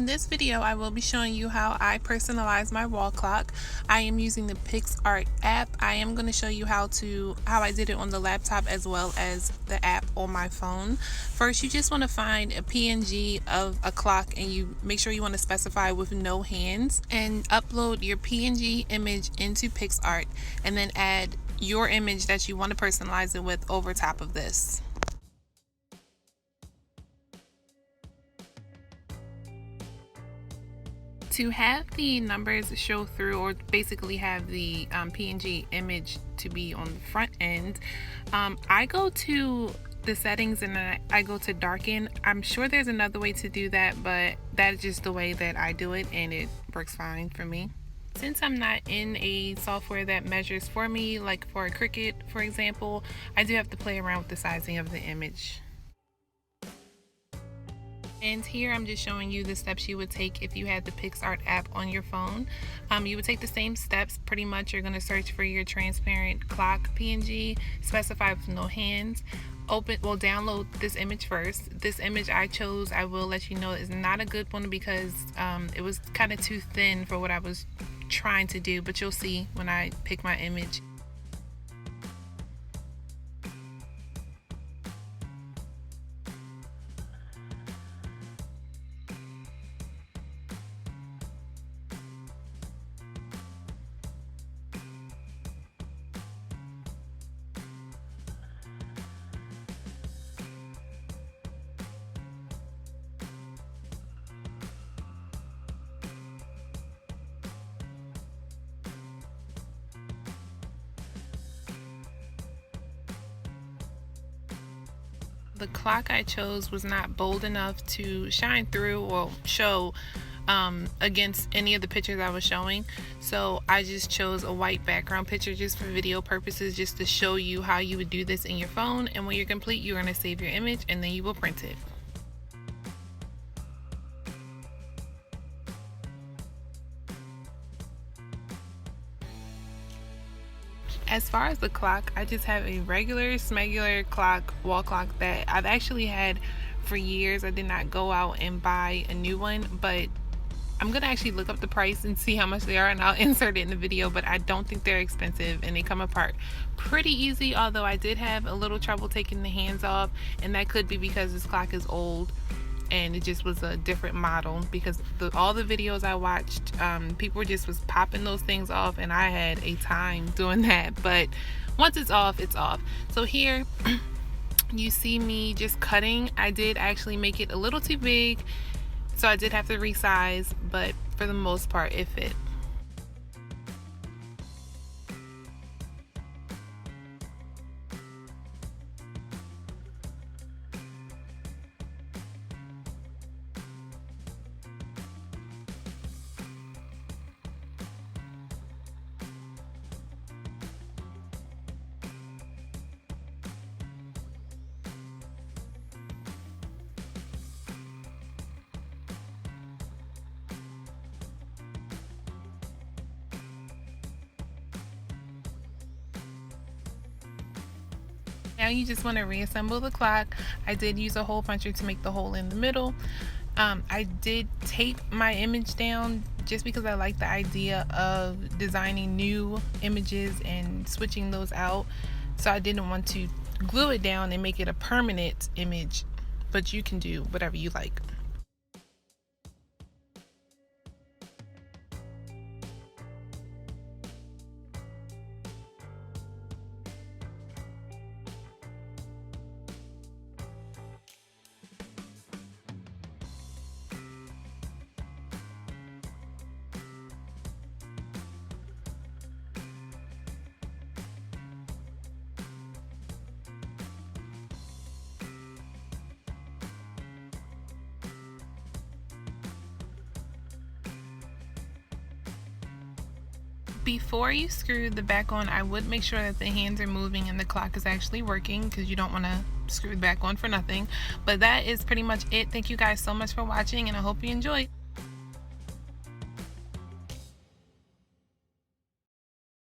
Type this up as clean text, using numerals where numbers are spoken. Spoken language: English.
in this video, I will be showing you how I personalize my wall clock. I am using the PixArt app. I am going to show you how I did it on the laptop as well as the app on my phone. First, you just want to find a PNG of a clock, and you make sure you want to specify with no hands, and upload your PNG image into PixArt, and then add your image that you want to personalize it with over top of this. To have the numbers show through, or basically have the PNG image to be on the front end, I go to the settings and I go to darken. I'm sure there's another way to do that, but that's just the way that I do it, and it works fine for me. Since I'm not in a software that measures for me, like for a Cricut, for example, I do have to play around with the sizing of the image. And here I'm just showing you the steps you would take if you had the PixArt app on your phone. You would take the same steps pretty much. You're going to search for your transparent clock PNG, specify with no hands. Download this image first. This image I chose, I will let you know, is not a good one because it was kind of too thin for what I was trying to do, but you'll see when I pick my image. The clock I chose was not bold enough to shine through or show against any of the pictures I was showing, so I just chose a white background picture just for video purposes, just to show you how you would do this in your phone. And when you're complete, you're going to save your image and then you will print it. As far as the clock, I just have a regular smegular clock, wall clock, that I've actually had for years. I did not go out and buy a new one, but I'm gonna actually look up the price and see how much they are, and I'll insert it in the video. But I don't think they're expensive, and they come apart pretty easy, although I did have a little trouble taking the hands off, and that could be because this clock is old and it just was a different model, because all the videos I watched, people just was popping those things off, and I had a time doing that. But once it's off, it's off. So here you see me just cutting. I did actually make it a little too big, so I did have to resize, but for the most part it fit. Now you just want to reassemble the clock. I did use a hole puncher to make the hole in the middle. I did tape my image down just because I like the idea of designing new images and switching those out. So I didn't want to glue it down and make it a permanent image, but you can do whatever you like. Before you screw the back on, I would make sure that the hands are moving and the clock is actually working, because you don't want to screw the back on for nothing. But that is pretty much it. Thank you guys so much for watching, and I hope you enjoyed.